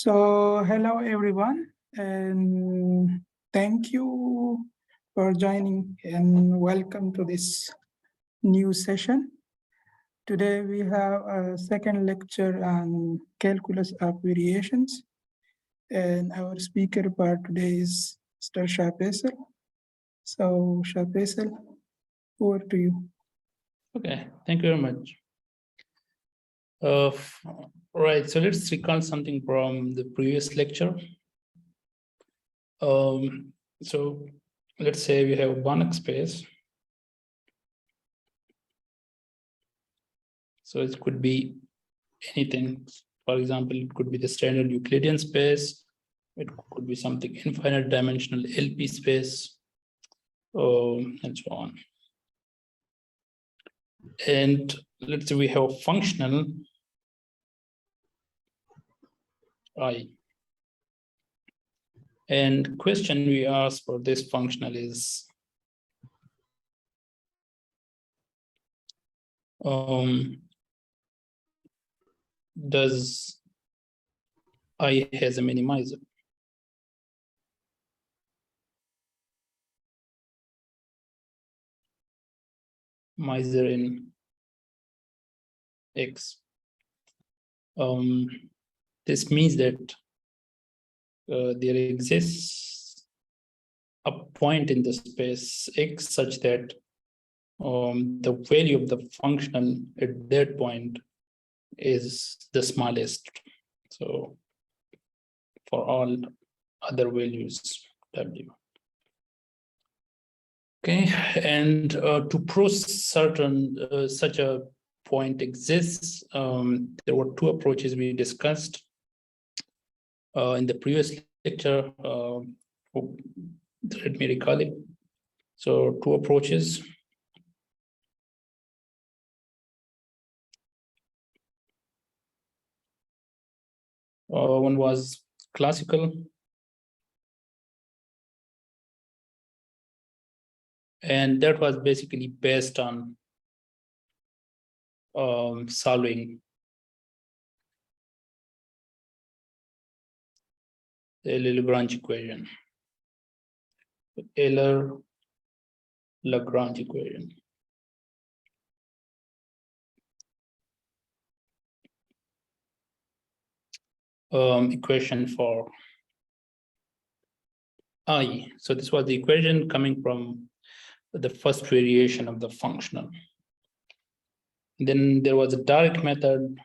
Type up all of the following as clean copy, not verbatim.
So hello everyone, and thank you for joining and welcome to this new session. Today we have a second lecture on calculus of variations, and our speaker for today is Mr. Shah Faisal. So Shah Faisal, over to you. Okay, thank you very much. Right, so let's recall something from the previous lecture. So let's say we have a Banach space. So it could be anything. For example, it could be the standard Euclidean space. It could be something infinite dimensional LP space, and so on. And let's say we have a functional I. And question we ask for this functional is, does I has a minimizer? Miser in X. This means that there exists a point in the space X such that the value of the functional at that point is the smallest. So for all other values, W. Okay, and to prove certain such a point exists, there were two approaches we discussed in the previous lecture. Let me recall it. So two approaches. One was classical, and that was basically based on solving the Euler-Lagrange equation. Euler-Lagrange equation. Equation for I. So this was the equation coming from the first variation of the functional. Then there was a direct method.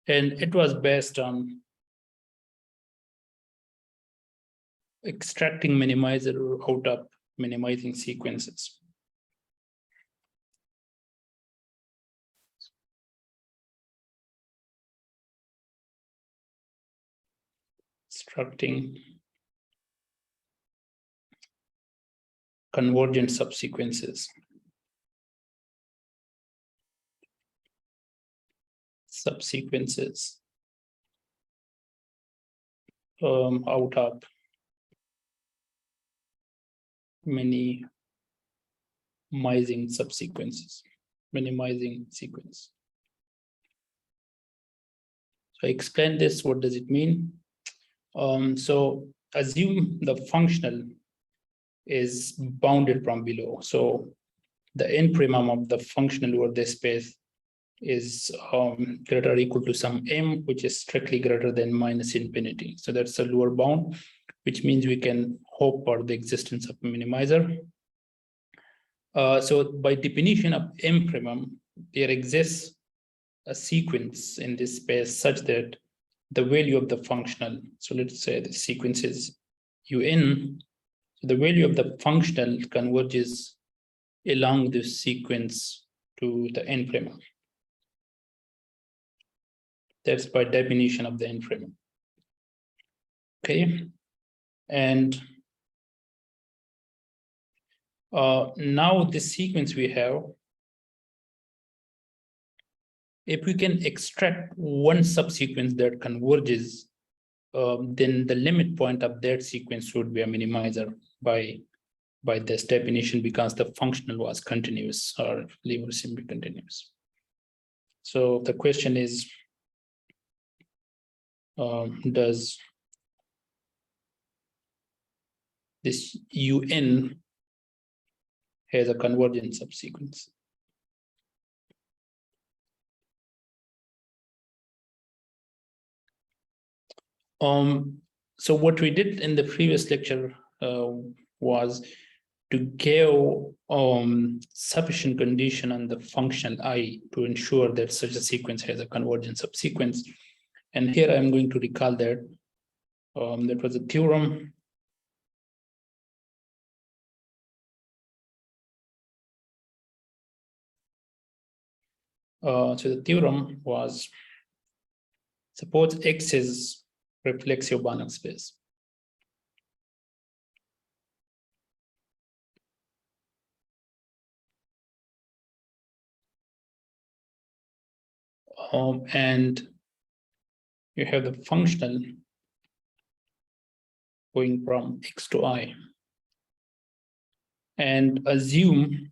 And it was based on extracting minimizer out of minimizing sequences. Extracting convergent subsequences. Out of minimizing subsequences, minimizing sequence. So I explain this, what does it mean? So assume the functional is bounded from below. So the n primum of the functional over this space is greater or equal to some m, which is strictly greater than minus infinity. So that's the lower bound, which means we can hope for the existence of a minimizer. So by definition of m primum, there exists a sequence in this space such that the value of the functional, so let's say the sequence is un, so the value of the functional converges along this sequence to the n primum. That's by definition of the n primum. Okay, and now this sequence we have, if we can extract one subsequence that converges, then the limit point of that sequence would be a minimizer by by this definition because the functional was continuous or linear semi-continuous. So the question is, does this UN has a convergent subsequence? So what we did in the previous lecture was to give sufficient condition on the functional I to ensure that such a sequence has a convergent subsequence. And here I'm going to recall that that was a theorem. So the theorem was, suppose X is reflexive Banach space. And you have the functional going from X to I. And assume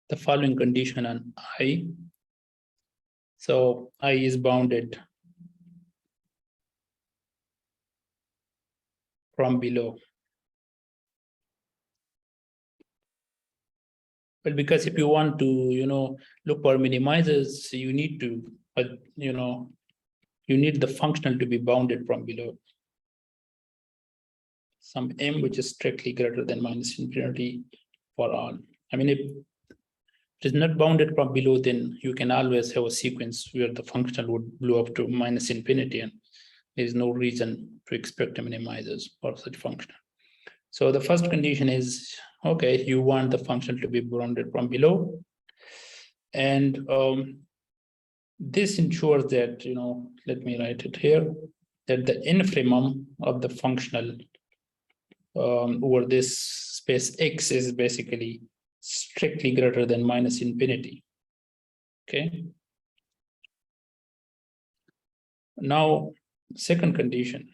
the following condition on I. So I is bounded from below. But because if you want to, look for minimizers, you need to, you need the functional to be bounded from below. Some m which is strictly greater than minus infinity for all. I mean, if it is not bounded from below, then you can always have a sequence where the functional would blow up to minus infinity, and there is no reason to expect minimizers for such function. So the first condition is, okay, you want the function to be bounded from below. And this ensures that, let me write it here, that the infimum of the functional over this space X is basically strictly greater than minus infinity. Okay. Now, second condition,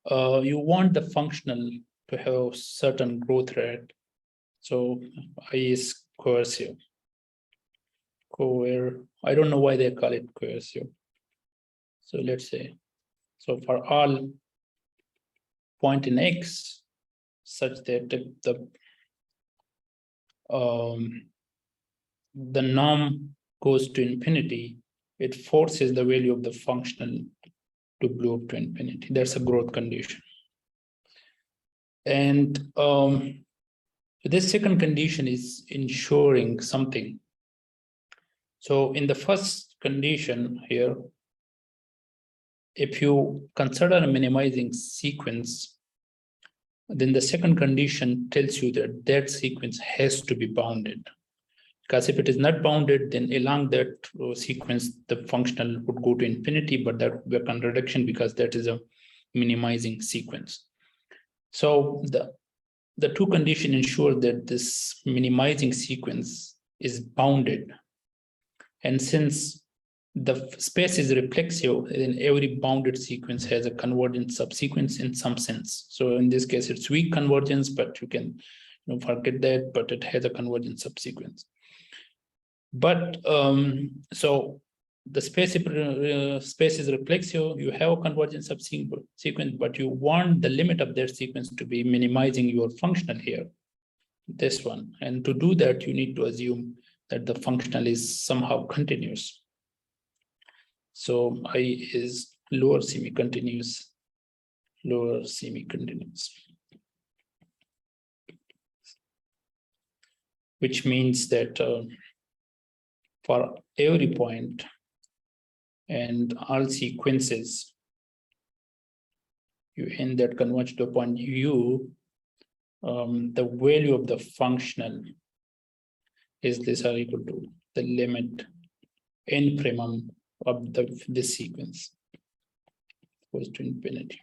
you want the functional to have certain growth rate. So I is coercive. I don't know why they call it coercive. So let's say, so for all point in X, such that the norm goes to infinity, it forces the value of the functional to blow up to infinity. That's a growth condition. And this second condition is ensuring something. So in the first condition here, if you consider a minimizing sequence, then the second condition tells you that that sequence has to be bounded. Because if it is not bounded, then along that sequence, the functional would go to infinity, but that would be a contradiction because that is a minimizing sequence. So the two conditions ensure that this minimizing sequence is bounded. And since the space is reflexive, then every bounded sequence has a convergent subsequence in some sense. So in this case, it's weak convergence, but you can forget that, but it has a convergent subsequence. But so the space is reflexive, you have a convergent subsequence, but you want the limit of that sequence to be minimizing your functional here, this one. And to do that, you need to assume that the functional is somehow continuous. So I is lower semi-continuous, which means that for every point and all sequences you in that converge to a point U, the value of the functional is this are equal to the limit infimum of this sequence goes to infinity.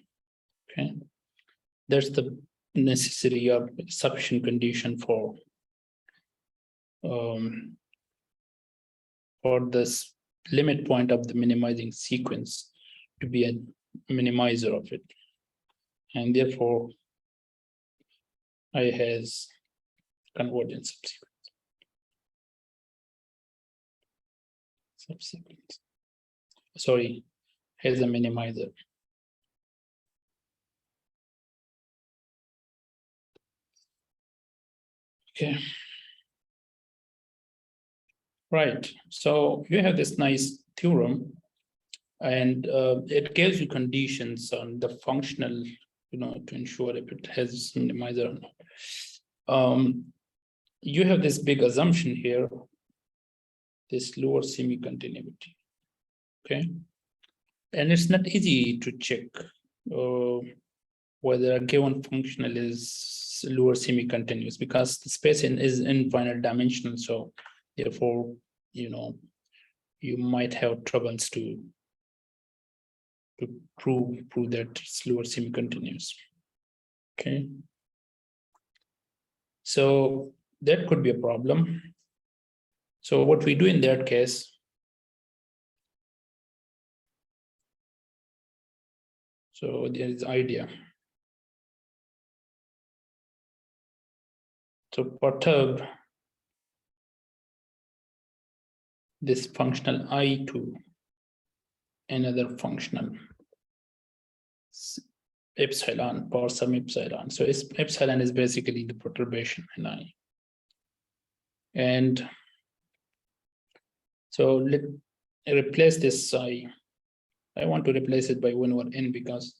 Okay, that's the necessary or sufficient condition for this limit point of the minimizing sequence to be a minimizer of it. and therefore I has convergent subsequence. Sorry, has a minimizer. Okay. Right. So you have this nice theorem, and it gives you conditions on the functional, to ensure if it has minimizer or not. You have this big assumption here, this lower semi-continuity. Okay. And it's not easy to check whether a given functional is lower semi-continuous, because the space is infinite dimensional. So therefore, you might have troubles to prove that it's lower semi-continuous. Okay. So that could be a problem. So what we do in that case, so there is idea. So perturb this functional I to another functional epsilon or some epsilon. So epsilon is basically the perturbation in I. And so let replace this I. I want to replace it by 1 over n because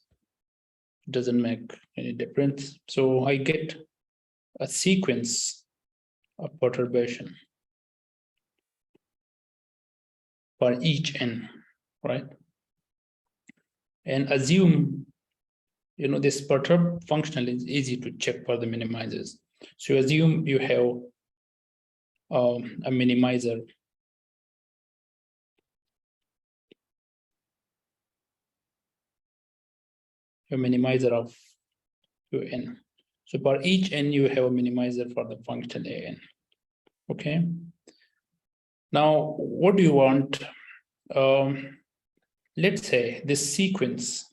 it doesn't make any difference. So I get a sequence of perturbation for each n, right? And assume, this perturb functional is easy to check for the minimizers. So assume you have a minimizer of n. So for each n, you have a minimizer for the function an. Okay. Now, what do you want? Let's say this sequence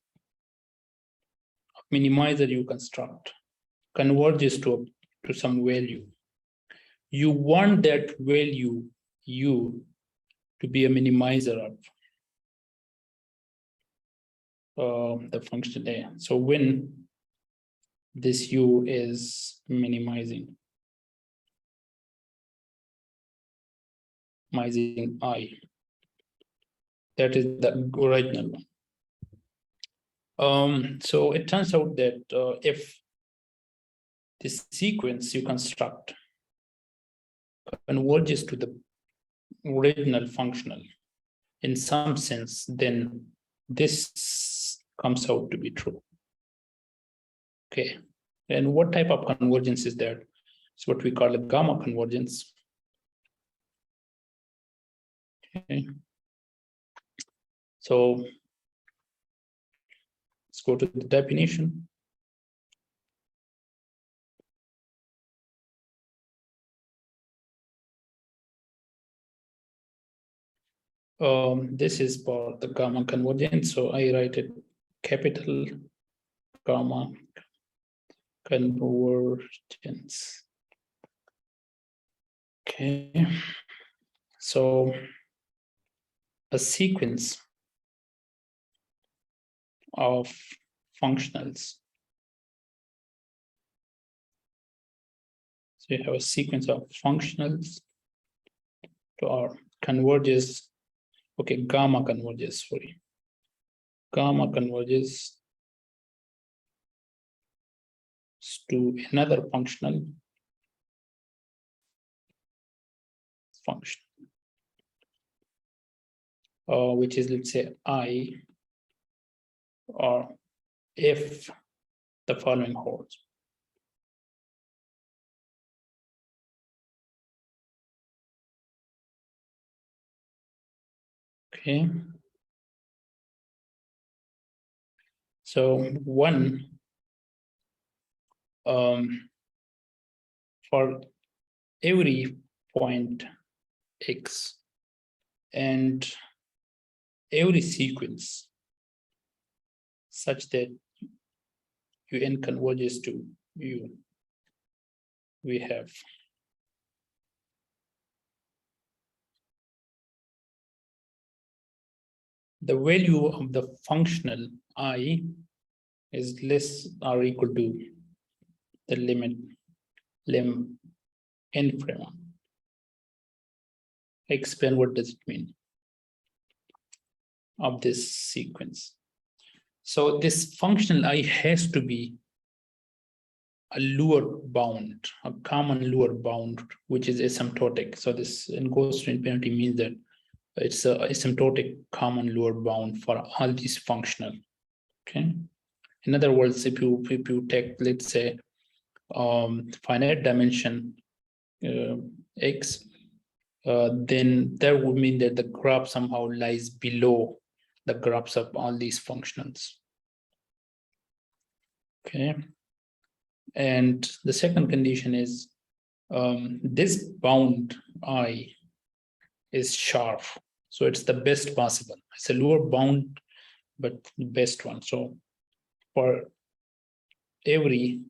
of minimizer you construct converges to some value. You want that value u to be a minimizer of the function a. So when this u is minimizing I, that is the original one. So it turns out that if this sequence you construct converges to the original functional in some sense, then this comes out to be true. Okay. And what type of convergence is that? It's what we call a gamma convergence. Okay. So let's go to the definition. This is for the gamma convergence. So I write it capital gamma convergence. Okay. So a sequence of functionals. So you have a sequence of functionals or converges. Okay, gamma converges, sorry. Gamma converges to another functional function, which is, let's say, I, or if the following holds. Okay. So one, for every point x and every sequence such that un converges to u, we have the value of the functional I is less or equal to the limit lim infima. Explain what does it mean of this sequence. So this functional I has to be a lower bound, a common lower bound, which is asymptotic. So this in goes to infinity means that it's a asymptotic common lower bound for all these functional. Okay. In other words, if you take, let's say, finite dimension x, then that would mean that the graph somehow lies below the graphs of all these functionals. Okay. And the second condition is this bound I is sharp. So it's the best possible. It's a lower bound, but the best one. So for every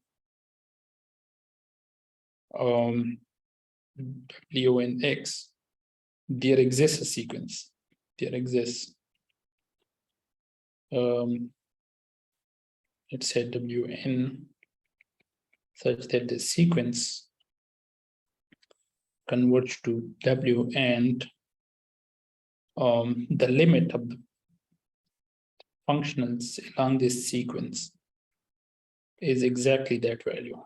W and X, there exists a sequence. There exists, let's say Wn, such that the sequence converge to W, and the limit of the functionals along this sequence is exactly that value.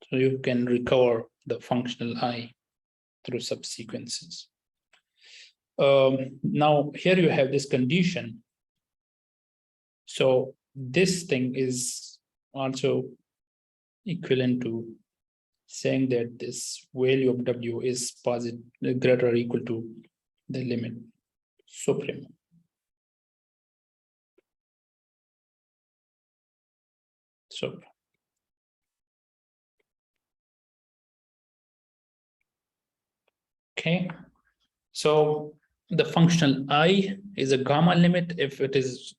So you can recover the functional I through subsequences. Now here you have this condition. So this thing is also equivalent to saying that this value of W is positive, greater or equal to the limit supreme. So okay, so the functional I is a gamma limit if it is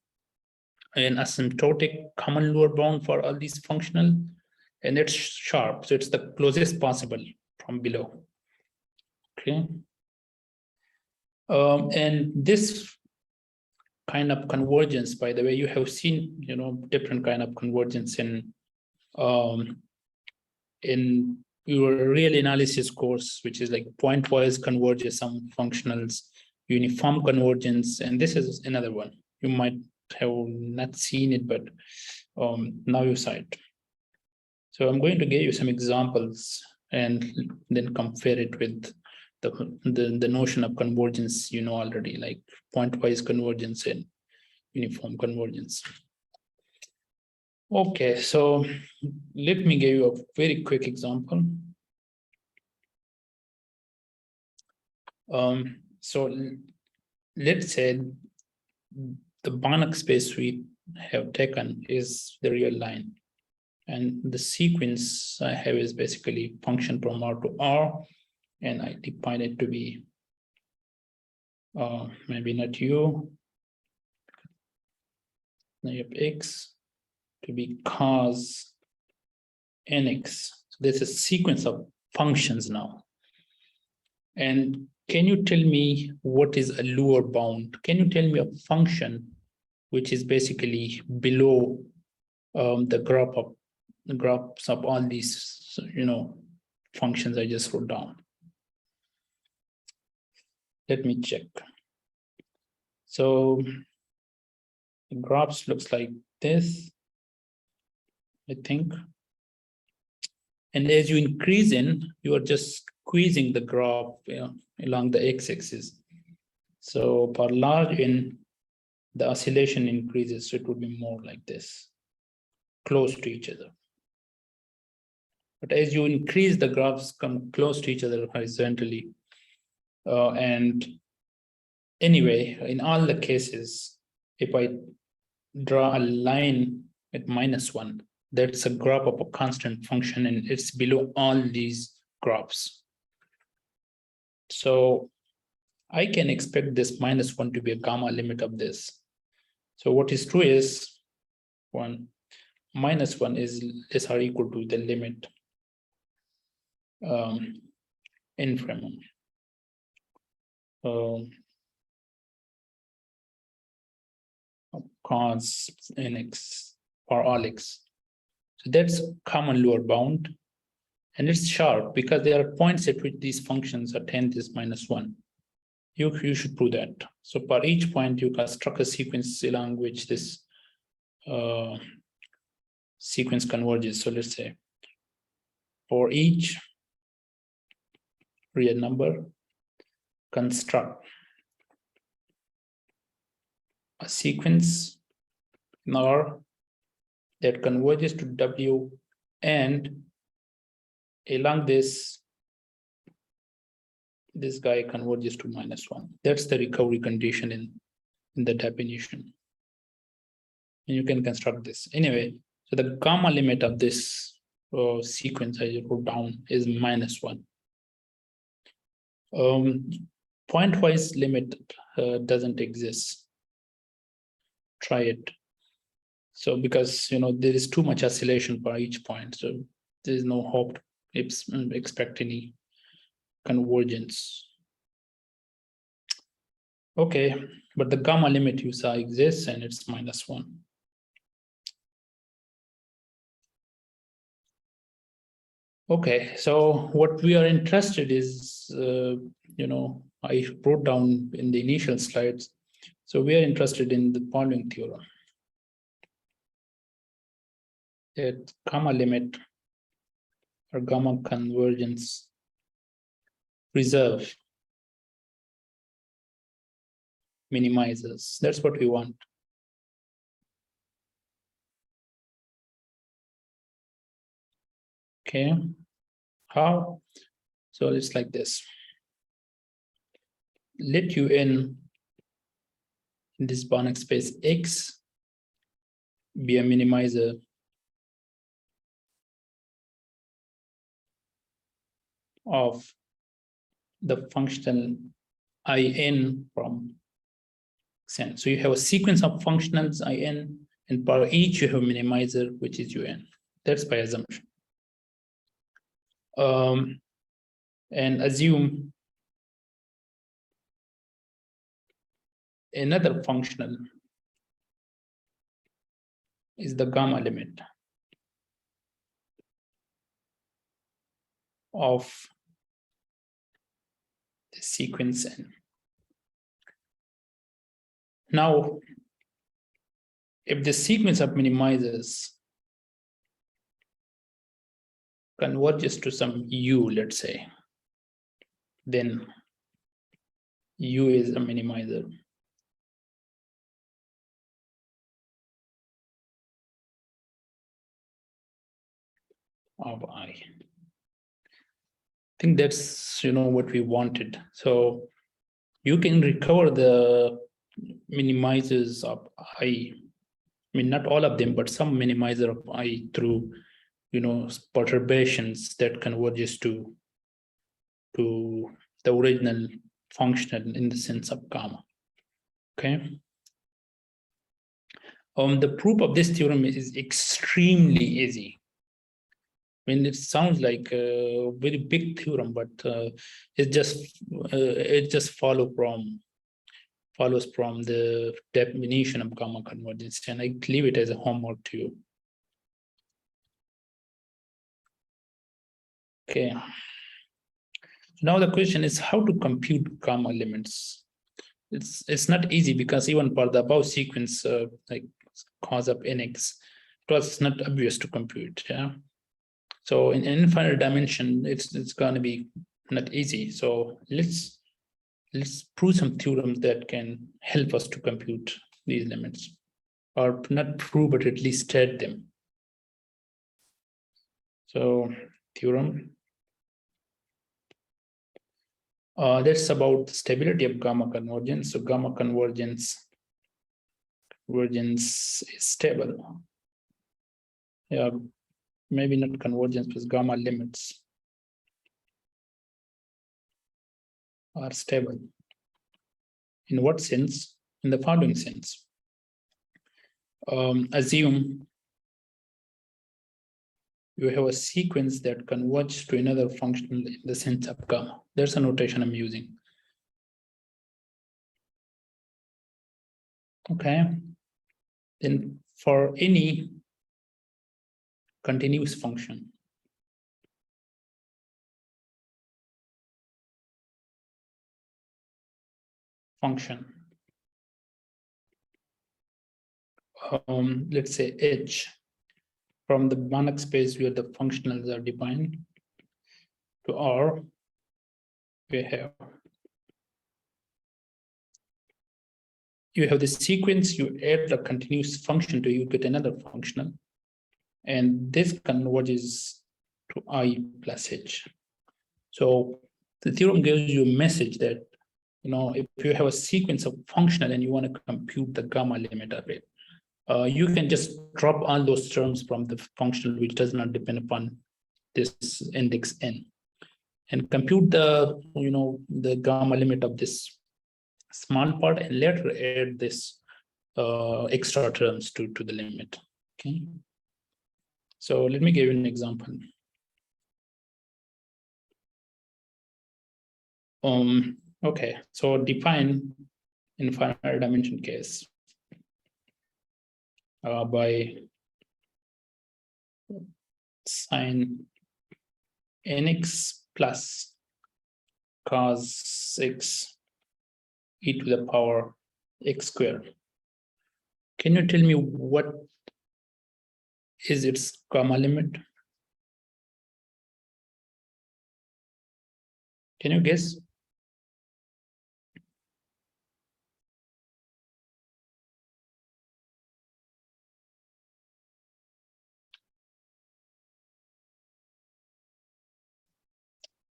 an asymptotic common lower bound for all these functional, and it's sharp, so it's the closest possible from below. Okay, and this kind of convergence, by the way, you have seen, you know, different kind of convergence in your real analysis course, which is like pointwise convergence, some functionals, uniform convergence, and this is another one. You might have not seen it, but now you saw it. So I'm going to give you some examples and then compare it with the notion of convergence, you know, already, like pointwise convergence and uniform convergence. Okay, so let me give you a very quick example. So let's say the Banach space we have taken is the real line, and the sequence I have is basically function from R to R, and I define it to be maybe not U, I have X to be cos nx. So there's a sequence of functions now. And can you tell me what is a lower bound? Can you tell me a function which is basically below the graphs of all these, you know, functions I just wrote down? Let me check. So the graphs looks like this, I think. And as you increase in, you are just squeezing the graph, you know, along the x-axis. So for large n, the oscillation increases, so it would be more like this, close to each other. But as you increase, the graphs come close to each other horizontally. And anyway, in all the cases, if I draw a line at -1, that's a graph of a constant function, and it's below all these graphs. So I can expect this -1 to be a gamma limit of this. So what is true is, one, -1 is less or equal to the limit infimum cos nx for all x. So that's common lower bound, and it's sharp because there are points at which these functions attend this -1. You should prove that. So for each point, you construct a sequence along which this sequence converges. So let's say for each real number, construct a sequence in R that converges to W, and along this guy converges to -1. That's the recovery condition in the definition. And you can construct this. Anyway, so the gamma limit of this sequence I wrote down is -1. Pointwise limit doesn't exist. Try it. So because there is too much oscillation for each point, so there is no hope to expect any convergence. Okay, but the gamma limit you saw exists and it's -1. Okay, so what we are interested is, I wrote down in the initial slides. So we are interested in the following theorem. That gamma limit or gamma convergence preserve minimizers. That's what we want. Okay, how? So it's like this. Let you in this Banach space X be a minimizer of the functional in from Xn. So you have a sequence of functionals in, and for each you have a minimizer, which is un. That's by assumption. And assume another functional is the gamma limit of the sequence n. Now, if the sequence of minimizers converges to some u, let's say, then u is a minimizer of I. I think that's what we wanted. So you can recover the minimizers of I mean, not all of them, but some minimizer of I through perturbations that converges to the original functional in the sense of gamma. Okay. The proof of this theorem is extremely easy. I mean, it sounds like a very big theorem, but it just follows from the definition of gamma convergence, and I leave it as a homework to you. Okay. Now the question is how to compute gamma limits. It's not easy because even for the above sequence, like cos of nx, it was not obvious to compute. Yeah. So in infinite dimension, it's going to be not easy. So let's prove some theorems that can help us to compute these limits, or not prove, but at least state them. So theorem. That's about the stability of gamma convergence. So gamma convergence is stable. Yeah, maybe not convergence, but gamma limits are stable. In what sense? In the following sense. Assume you have a sequence that converges to another functional in the sense of gamma. There's a notation I'm using. Okay. Then for any continuous function, let's say H, from the Banach space where the functionals are defined to R, we have this sequence, you add the continuous function to, you get another functional, and this converges to I plus H. So the theorem gives you a message that, if you have a sequence of functional and you want to compute the gamma limit of it, you can just drop all those terms from the functional which does not depend upon this index n, and compute the the gamma limit of this small part, and later add this extra terms to the limit. Okay, so let me give you an example. Okay, so define infinite dimension case by sin nx plus cos x e to the power x squared. Can you tell me what is its gamma limit? Can you guess?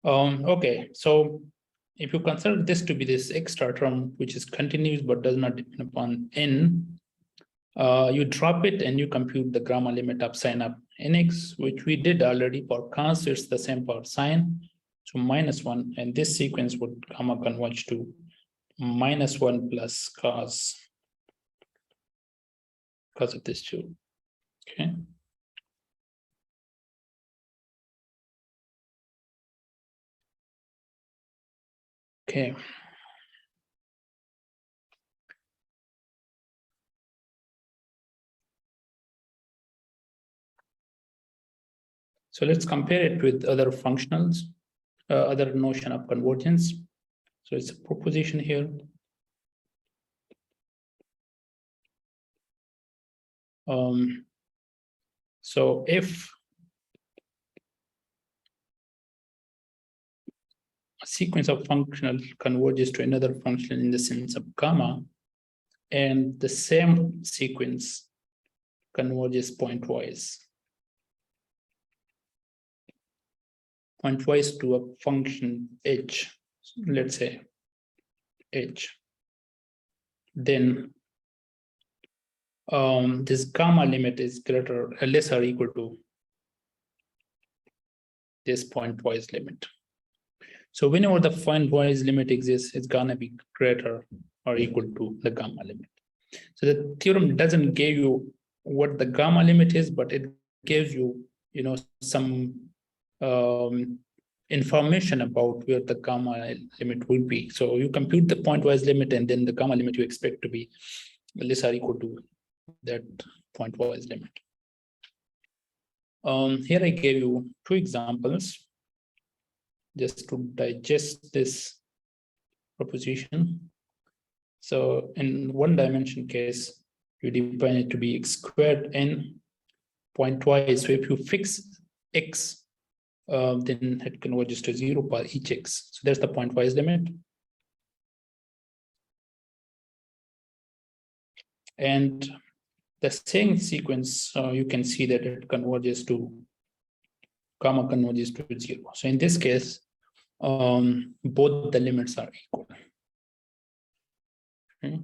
Okay, so if you consider this to be this extra term, which is continuous but does not depend upon n, you drop it and you compute the gamma limit of sin of nx, which we did already for cos. It's the same for sin, so -1, and this sequence would gamma converge to -1 plus cos of this two. Okay. Okay. So let's compare it with other functionals, other notion of convergence. So it's a proposition here. So if a sequence of functional converges to another function in the sense of gamma, and the same sequence converges pointwise to a function h, let's say h, then this gamma limit is less or equal to this pointwise limit. So whenever the pointwise limit exists, it's gonna be greater or equal to the gamma limit. So the theorem doesn't give you what the gamma limit is, but it gives you, some information about where the gamma limit will be. So you compute the pointwise limit, and then the gamma limit you expect to be less or equal to that pointwise limit. Here I gave you two examples just to digest this proposition. So in one dimension case, you define it to be x squared n pointwise. So if you fix x, then it converges to 0 for each x. So that's the pointwise limit. And the same sequence, you can see that it converges to, gamma converges to 0. So in this case, both the limits are equal. Okay.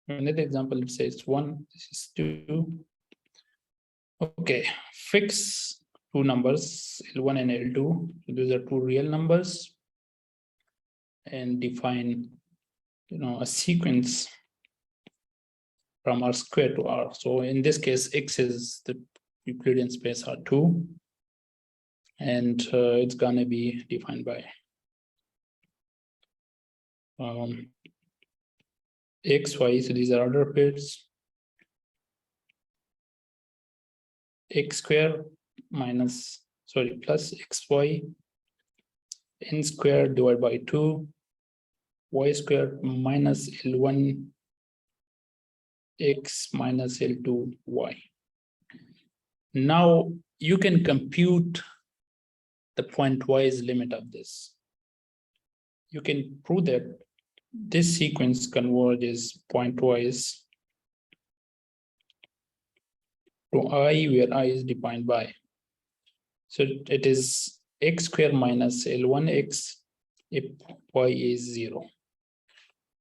Another example, it says 1, this is 2. Okay, fix two numbers, L1 and L2. Those are two real numbers, and define, a sequence from R squared to R. So in this case, X is the Euclidean space R2, and it's gonna be defined by X, Y, so these are order pairs. X square plus XY n squared divided by 2, y squared minus L1 X minus L2 Y. Now you can compute the pointwise limit of this. You can prove that this sequence converges pointwise to I, where I is defined by. So it is X squared minus L1X if Y is 0.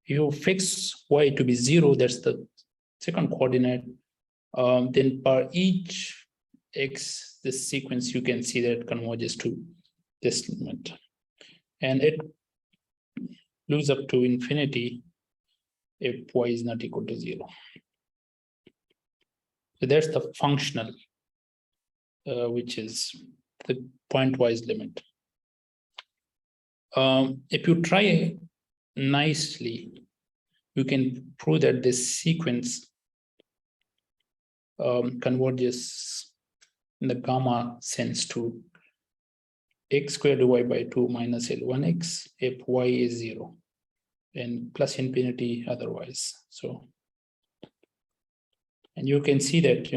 If you fix Y to be 0, that's the second coordinate, then per each X, this sequence, you can see that it converges to this limit. And it goes up to infinity if Y is not equal to 0. So that's the functional, which is the pointwise limit. If you try nicely, you can prove that this sequence converges in the gamma sense to X squared divided by 2 minus L1X if Y is 0 and plus infinity otherwise. So, and you can see that,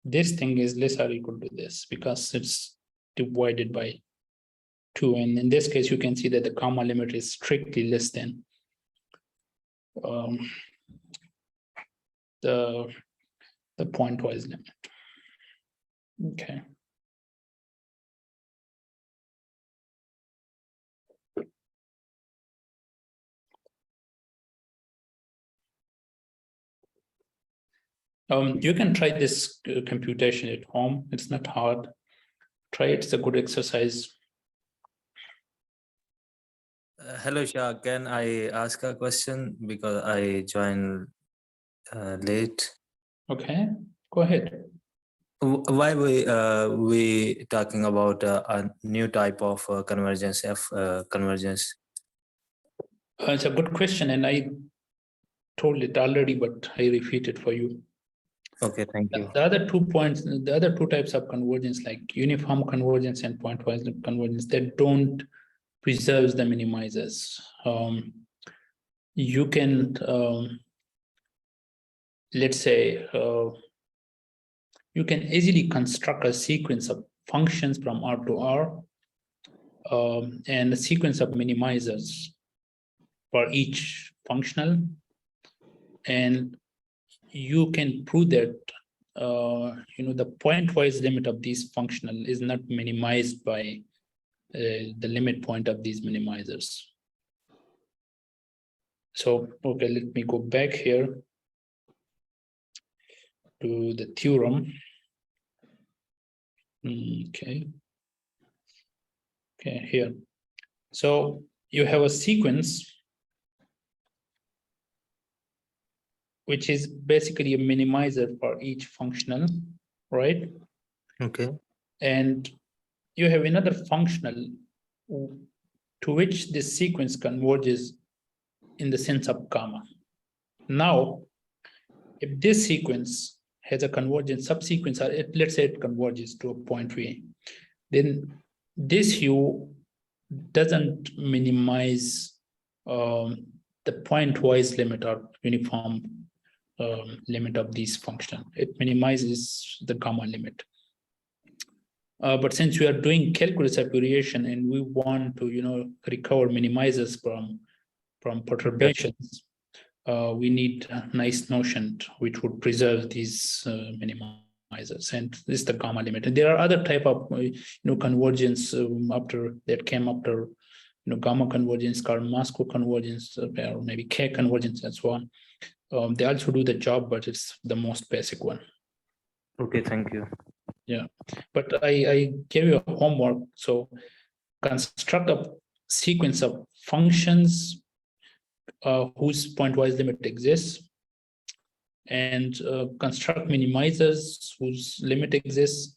this thing is less or equal to this because it's divided by 2. And in this case, you can see that the gamma limit is strictly less than the pointwise limit. Okay. You can try this computation at home. It's not hard. Try it. It's a good exercise. Hello, Shah. Can I ask a question because I joined late? Okay, go ahead. Why we talking about a new type of convergence, convergence? It's a good question, and I told it already, but I repeat it for you. Okay, thank you. The other 2 points, the other 2 types of convergence, like uniform convergence and pointwise convergence, that don't preserve the minimizers. You can, let's say, you can easily construct a sequence of functions from R to R and a sequence of minimizers for each functional, and you can prove that the pointwise limit of these functional is not minimized by the limit point of these minimizers. So, okay, let me go back here to the theorem. Okay, here. So you have a sequence which is basically a minimizer for each functional, right? Okay. And you have another functional to which this sequence converges in the sense of gamma. Now, if this sequence has a convergent subsequence, or let's say it converges to a point V, then this U doesn't minimize the pointwise limit or uniform limit of these functions. It minimizes the gamma limit. But since we are doing calculus abbreviation and we want to, recover minimizers from perturbations, we need a nice notion which would preserve these minimizers, and this is the gamma limit. And there are other type of convergence that came after gamma convergence, called Maso convergence, or maybe K convergence, and so on. They also do the job, but it's the most basic one. Okay, thank you. Yeah, but I gave you a homework. So construct a sequence of functions whose pointwise limit exists, and construct minimizers whose limit exists,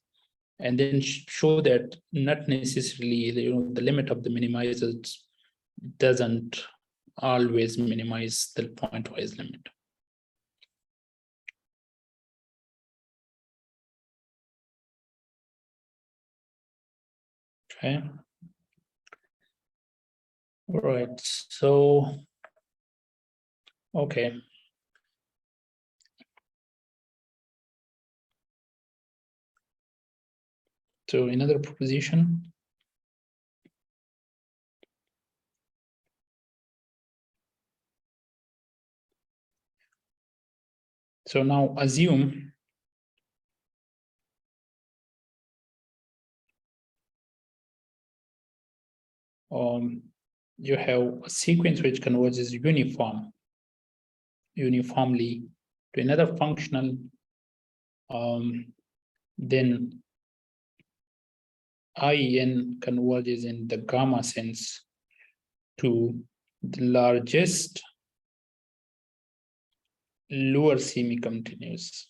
and then show that not necessarily the limit of the minimizers doesn't always minimize the pointwise limit. Okay. All right. So, okay. So another proposition. So now assume you have a sequence which converges uniformly to another functional, then IN converges in the gamma sense to the largest lower semi-continuous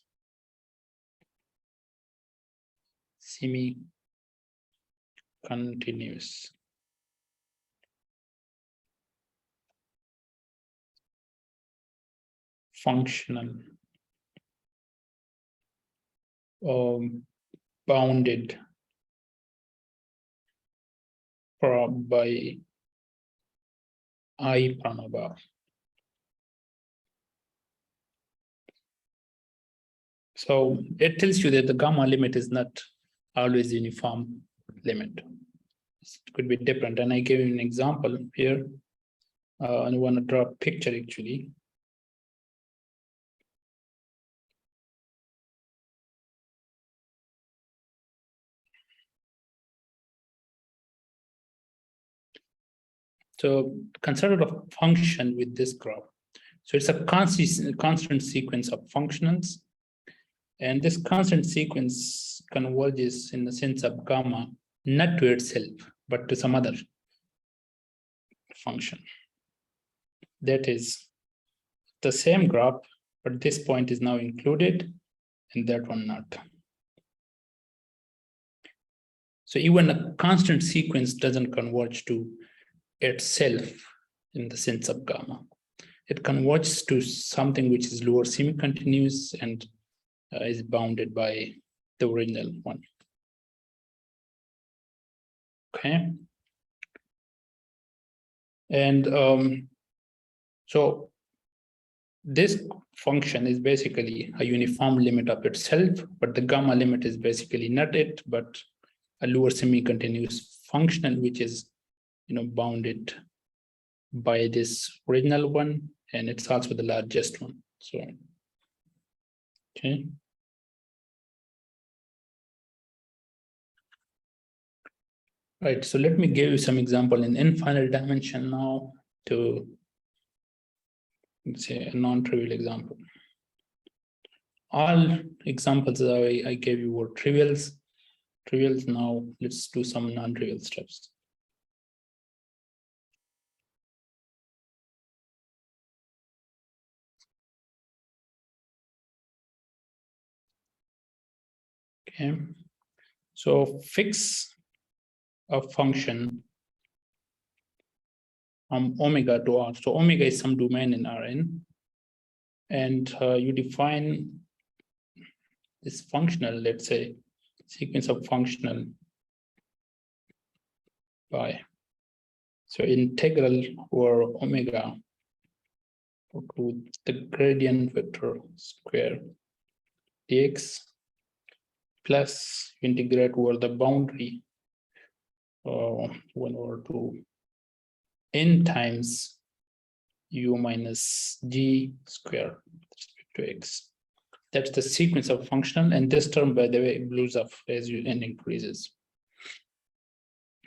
functional bounded by I prime above. So it tells you that the gamma limit is not always uniform limit. It could be different. And I gave you an example here. I want to draw a picture actually. So consider a function with this graph. So it's a constant sequence of functionals. And this constant sequence converges in the sense of gamma, not to itself, but to some other function. That is the same graph, but this point is now included and that one not. So even a constant sequence doesn't converge to itself in the sense of gamma. It converges to something which is lower semi-continuous and is bounded by the original one. Okay. And so this function is basically a uniform limit of itself, but the gamma limit is basically not it, but a lower semi-continuous function, which is bounded by this original one, and it's also the largest one. So, okay. Right, so let me give you some example in infinite dimension now to, let's say, a non-trivial example. All examples that I gave you were trivials. Now let's do some non-trivial steps. Okay, so fix a function from omega to R. So omega is some domain in Rn, and you define this functional, let's say, sequence of functional by. So integral over omega to the gradient vector square dx plus integrate over the boundary 1 over 2 n times u minus g square with respect to x. That's the sequence of functional, and this term, by the way, blows up as n increases.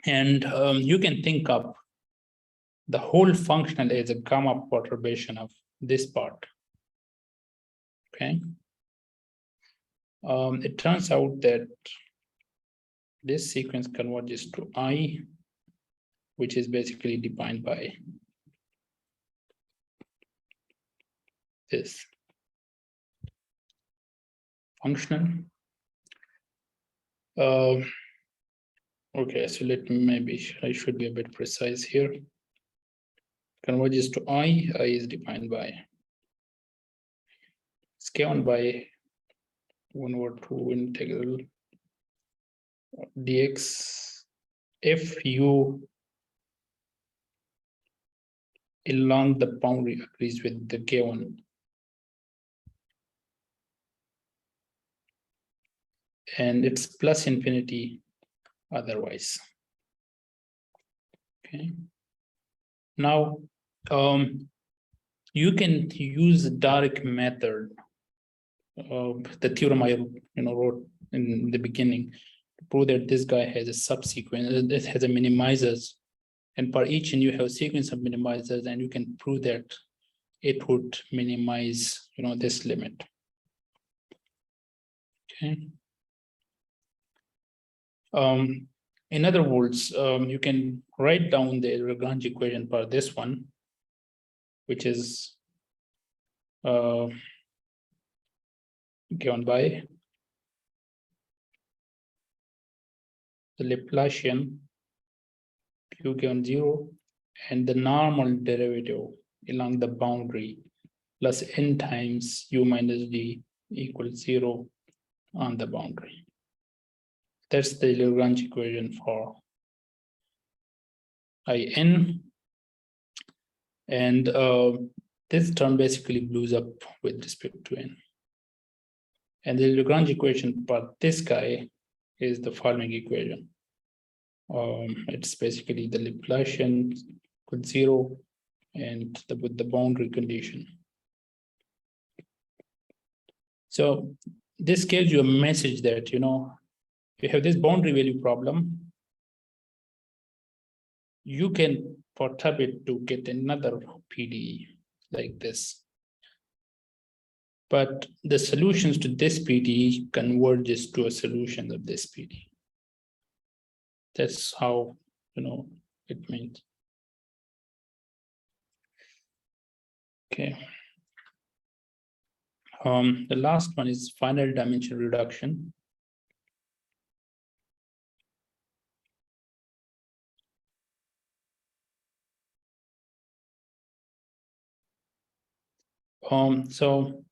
And you can think of the whole functional as a gamma perturbation of this part. Okay. It turns out that this sequence converges to I, which is basically defined by this. functional. Okay, so maybe I should be a bit precise here. Converges to I is defined by given by 1/2 integral dx if you along the boundary agrees with the given and it's plus infinity otherwise. Okay. Now you can use the direct method of the theorem I wrote in the beginning to prove that this guy has a subsequence, this has a minimizers, and for each and you have a sequence of minimizers, and you can prove that it would minimize this limit. Okay. In other words, you can write down the Euler-Lagrange equation for this one, which is given by the Laplacian q given 0 and the normal derivative along the boundary plus n times u minus d equals 0 on the boundary. That's the Lagrange equation for In, and this term basically blows up with respect to n. And the Lagrange equation for this guy is the following equation. It's basically the Laplacian equals 0 and with the boundary condition. So this gives you a message that you have this boundary value problem, you can perturb it to get another PDE like this. But the solutions to this PDE converges to a solution of this PDE. That's how it means. Okay. The last one is finite dimension reduction. So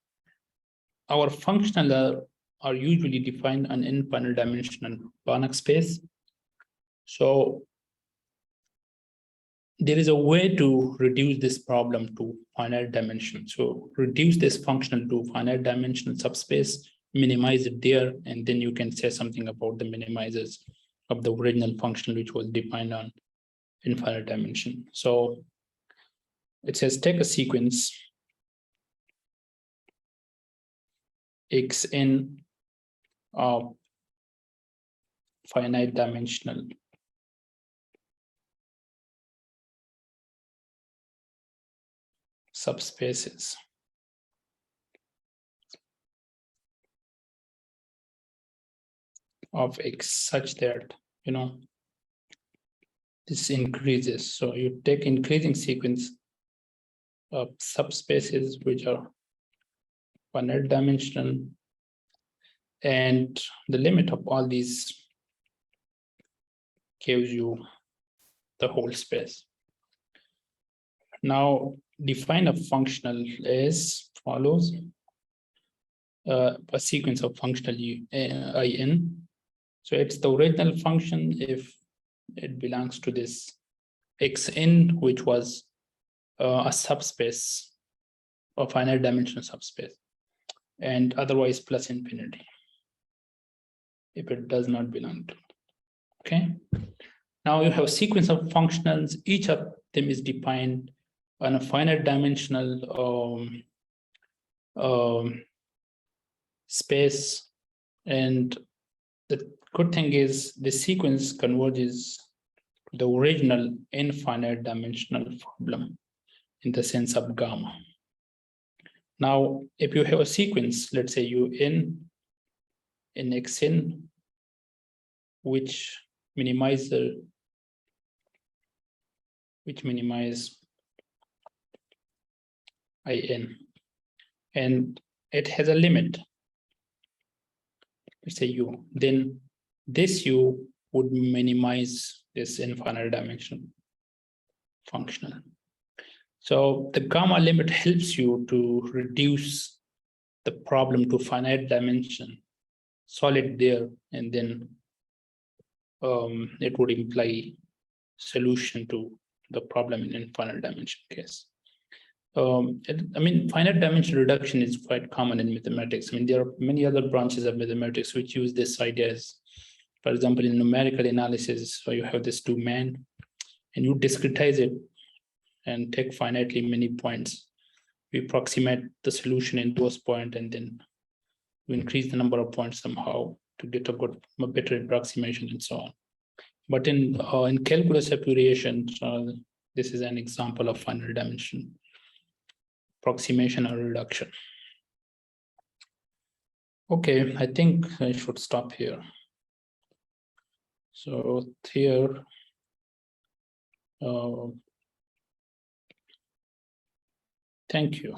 our functional are usually defined on infinite dimensional Banach space. So there is a way to reduce this problem to finite dimension. So reduce this functional to finite dimensional subspace, minimize it there, and then you can say something about the minimizers of the original function which was defined on infinite dimension. So it says take a sequence xn of finite dimensional subspaces of x such that this increases. So you take increasing sequence of subspaces which are finite dimensional, and the limit of all these gives you the whole space. Now define a functional as follows. A sequence of functional in. So it's the original function if it belongs to this xn, which was a subspace, a finite dimensional subspace, and otherwise plus infinity if it does not belong to. Okay. Now you have a sequence of functionals. Each of them is defined on a finite dimensional space, and the good thing is the sequence converges to the original infinite dimensional problem in the sense of gamma. Now, if you have a sequence, let's say u in xn, which minimize in, and it has a limit let's say U, then this U would minimize this infinite dimension functional. So the gamma limit helps you to reduce the problem to finite dimension, solid there, and then it would imply solution to the problem in infinite dimension case. I mean, finite dimension reduction is quite common in mathematics. I mean, there are many other branches of mathematics which use this idea as, for example, in numerical analysis, so you have this domain and you discretize it and take finitely many points. We approximate the solution in those points, and then we increase the number of points somehow to get a better approximation and so on. But in calculus application, this is an example of finite dimension approximation or reduction. Okay, I think I should stop here. So here, thank you.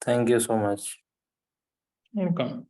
Thank you so much. Welcome.